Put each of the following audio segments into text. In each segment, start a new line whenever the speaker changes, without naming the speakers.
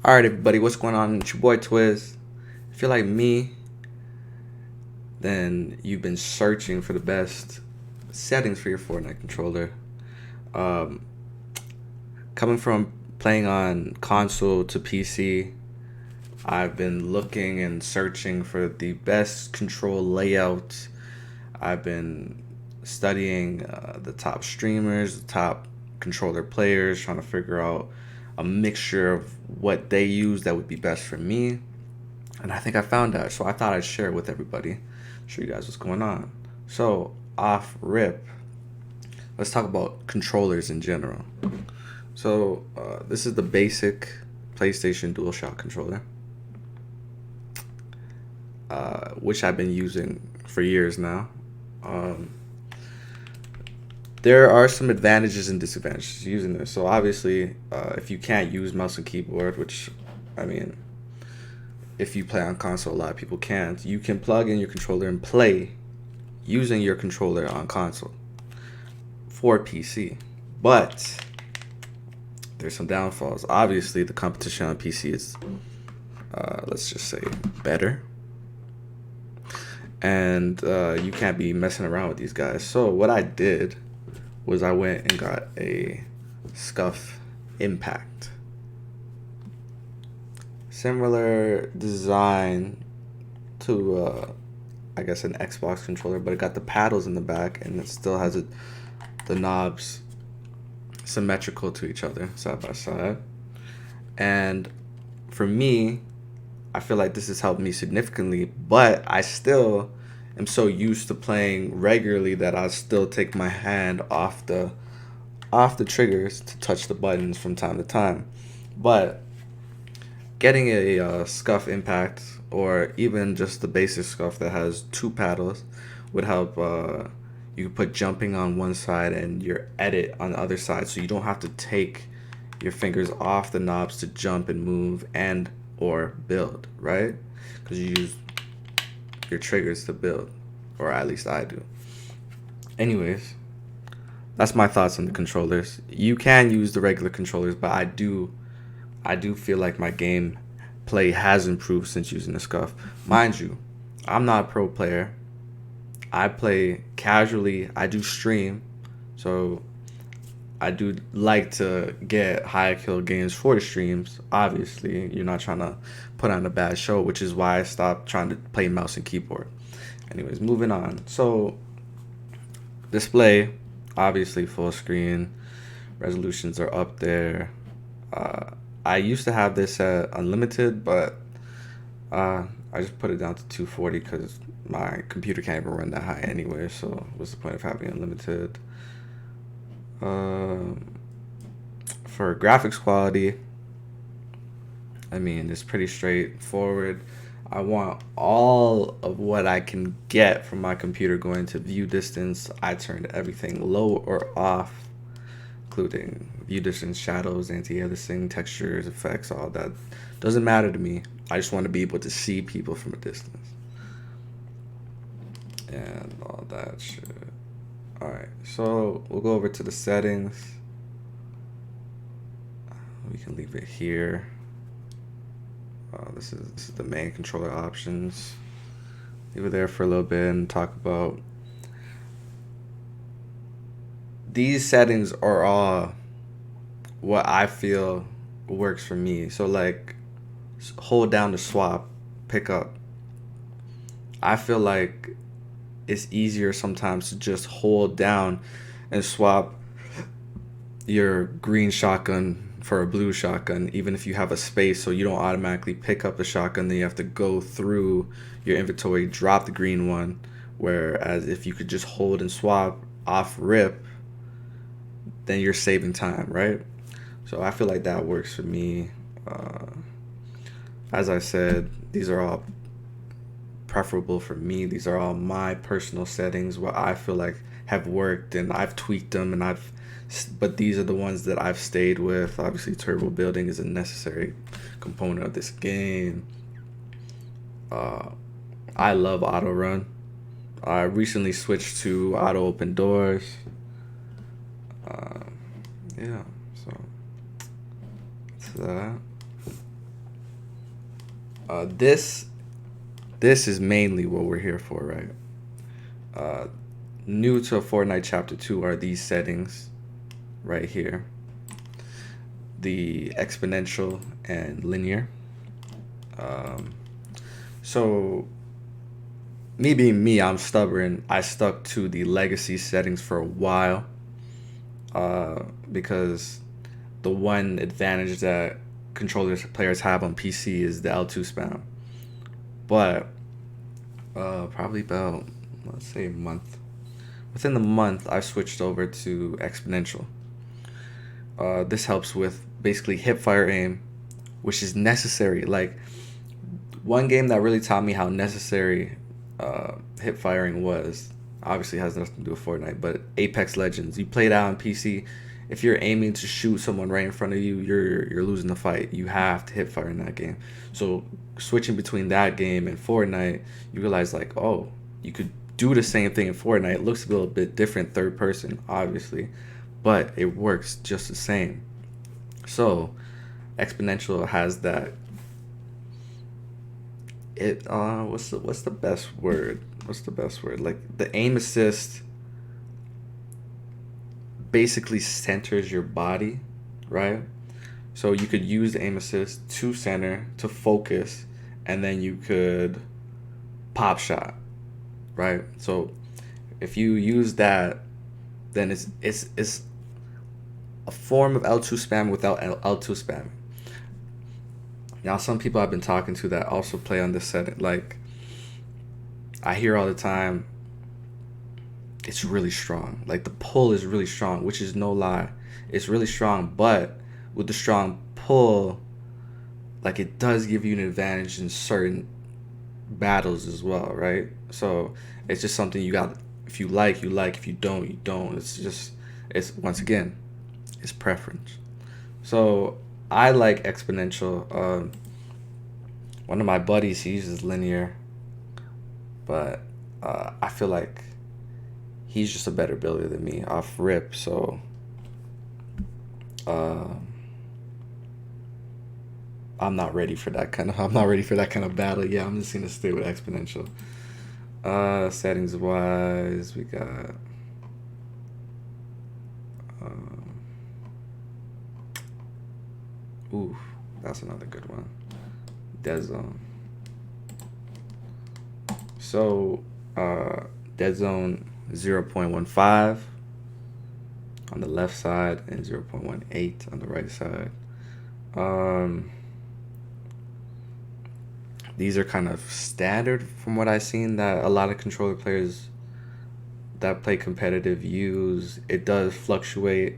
Alright, everybody, what's going on? It's your boy Twizz. If you're like me, then you've been searching for the best settings for your Fortnite controller. Um, Coming from playing on console to PC, I've been looking and searching for the best control layout. I've been studying the top streamers, the top controller players, trying to figure out a mixture of what they use that would be best for me. And I think I found that, so I thought I'd share it with everybody, show you guys what's going on. So, off rip, let's talk about controllers in general. So, this is the basic PlayStation DualShock controller, which I've been using for years now. Um, there are some advantages and disadvantages using this. So, obviously, if you can't use mouse and keyboard, which, I mean, if you play on console, a lot of people can't. You can plug in your controller and play using your controller on console for PC. But there's some downfalls. Obviously, the competition on PC is, let's just say, better. And you can't be messing around with these guys. So what I did was I went and got a Scuff Impact. Similar design to I guess an Xbox controller, but it got the paddles in the back and it still has the knobs symmetrical to each other, side by side. And for me, I feel like this has helped me significantly, but I still am so used to playing regularly that I still take my hand off the triggers to touch the buttons from time to time. But getting a Scuff Impact, or even just the basic Scuff that has two paddles, would help. You could put jumping on one side and your edit on the other side, so you don't have to take your fingers off the knobs to jump and move and or build, right? Because you use your triggers to build, or at least I do. Anyways, that's my thoughts on the controllers. You can use the regular controllers, but I do feel like my game play has improved since using the Scuff. Mind you, I'm not a pro player. I play casually. I do stream, so I do like to get high kill games for the streams. Obviously, you're not trying to put on a bad show, which is why I stopped trying to play mouse and keyboard. Anyways, moving on. So, display, obviously full screen. Resolutions are up there. I used to have this at unlimited, but I just put it down to 240 because my computer can't even run that high anyway. So what's the point of having unlimited? For graphics quality, I mean, it's pretty straightforward. I want all of what I can get from my computer going to view distance. I turned everything low or off, including view distance, shadows, anti-aliasing, textures, effects, all that. Doesn't matter to me. I just want to be able to see people from a distance. And all that shit. Alright, so we'll go over to the settings. We can leave it here. This is the main controller options. Leave it there for a little bit and talk about these settings are all what I feel works for me. So like hold down to swap, pick up. I feel like it's easier sometimes to just hold down and swap your green shotgun for a blue shotgun, even if you have a space, so you don't automatically pick up the shotgun, then you have to go through your inventory, drop the green one. Whereas if you could just hold and swap off rip, then you're saving time, right? So I feel like that works for me. As I said, these are all preferable for me. These are all my personal settings, what I feel like have worked, and I've tweaked them, and but these are the ones that I've stayed with. Obviously, turbo building is a necessary component of this game. I love auto run. I recently switched to auto open doors. Yeah, so that's that. This is mainly what we're here for, right? Uh, New to Fortnite Chapter 2 are these settings right here. The exponential and linear. Um, so me being me, I'm stubborn. I stuck to the legacy settings for a while, because the one advantage that controllers players have on PC is the L2 spam. But probably about, let's say, a month. Within the month, I switched over to Exponential. This helps with basically hip fire aim, which is necessary. Like, one game that really taught me how necessary hip firing was, obviously has nothing to do with Fortnite, but Apex Legends. You play that on PC. If you're aiming to shoot someone right in front of you, you're losing the fight. You have to hip fire in that game. So switching between that game and Fortnite, you realize like, oh, you could do the same thing in Fortnite. It looks a little bit different third person, obviously, but it works just the same. So Exponential has that. It what's the best word? What's the best word? Like, the aim assist basically centers your body, right? So you could use the aim assist to center, to focus, and then you could pop shot, right? So if you use that, then it's a form of L2 spam without L2 spam. Now, some people I've been talking to that also play on this setting, like, I hear all the time, it's really strong. Like, the pull is really strong, which is no lie. It's really strong, but with the strong pull, like, it does give you an advantage in certain battles as well, right? So it's just something you got. If you like, you like. If you don't, you don't. It's just, it's, once again, it's preference. So I like exponential. One of my buddies, he uses linear, but I feel like he's just a better builder than me off rip. So uh, I'm not ready for that kind of battle. Yeah, I'm just gonna stay with exponential. Settings wise, we got um, ooh, that's another good one. Dead zone. So dead zone 0.15 on the left side and 0.18 on the right side. These are kind of standard from what I've seen that a lot of controller players that play competitive use. It does fluctuate,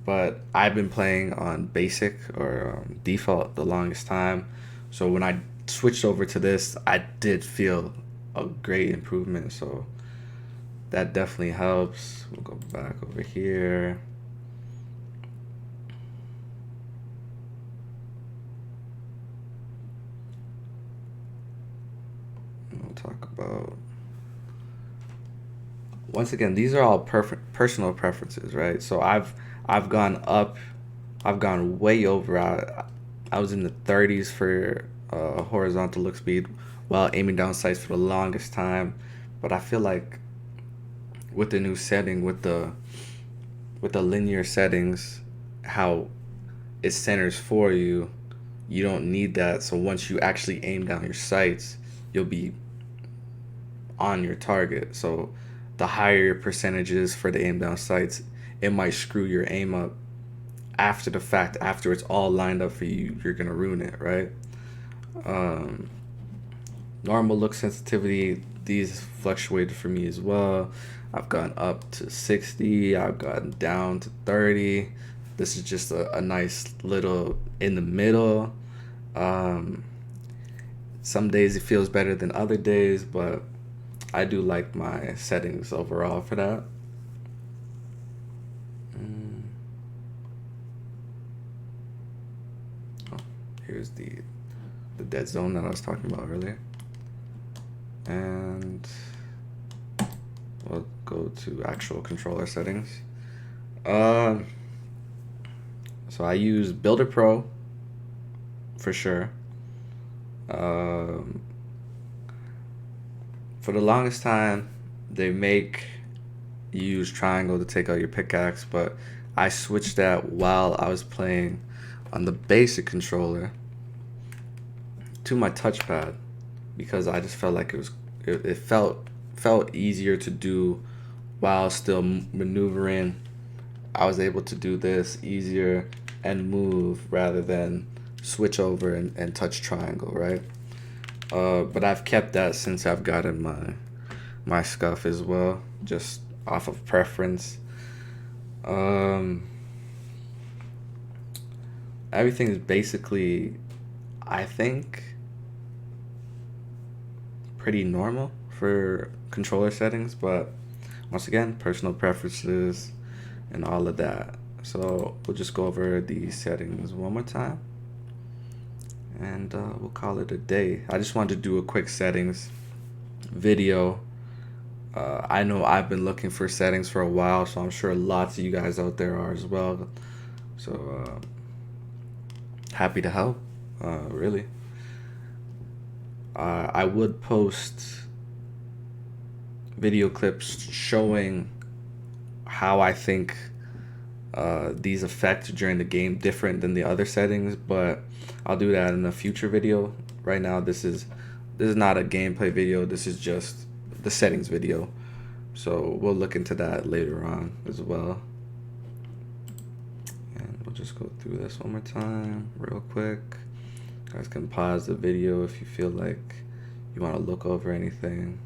but I've been playing on basic or default the longest time. So when I switched over to this, I did feel a great improvement. So that definitely helps. We'll go back over here. We'll talk about, once again, these are all personal preferences, right? So I've gone up, I've gone way over. I was in the 30s for horizontal look speed while aiming down sights for the longest time. But I feel like with the new setting, with the linear settings, how it centers for you, you don't need that. So once you actually aim down your sights, you'll be on your target. So the higher your percentages for the aim down sights, it might screw your aim up after the fact. After it's all lined up for you, you're gonna ruin it, right? Um, Normal look sensitivity, these fluctuated for me as well. I've gone up to 60, I've gone down to 30. This is just a nice little in the middle. Um, some days it feels better than other days, but I do like my settings overall for that. Oh, here's the dead zone that I was talking about earlier. And we'll go to actual controller settings. So I use Builder Pro for sure. Um, for the longest time, they make you use triangle to take out your pickaxe, but I switched that while I was playing on the basic controller to my touchpad because I just felt like it felt easier to do while still maneuvering. I was able to do this easier and move rather than switch over and touch triangle, right? But I've kept that since I've gotten my scuff as well, just off of preference. Um, Everything is basically, I think, pretty normal for controller settings, but once again, personal preferences and all of that. So we'll just go over these settings one more time, and we'll call it a day. I just wanted to do a quick settings video. I know I've been looking for settings for a while, so I'm sure lots of you guys out there are as well. So happy to help, really. I would post video clips showing how I think these affect during the game different than the other settings, but I'll do that in a future video. Right now, this is not a gameplay video. This is just the settings video. So we'll look into that later on as well. And we'll just go through this one more time real quick. You guys can pause the video if you feel like you want to look over anything.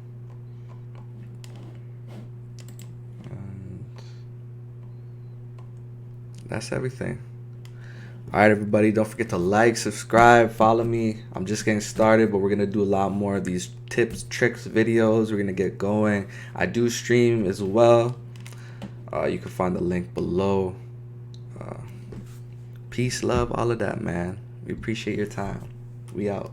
And that's everything. Alright, everybody, don't forget to like, subscribe, follow me. I'm just getting started, but we're going to do a lot more of these tips, tricks, videos. We're going to get going. I do stream as well. You can find the link below. Peace, love, all of that, man. We appreciate your time. We out.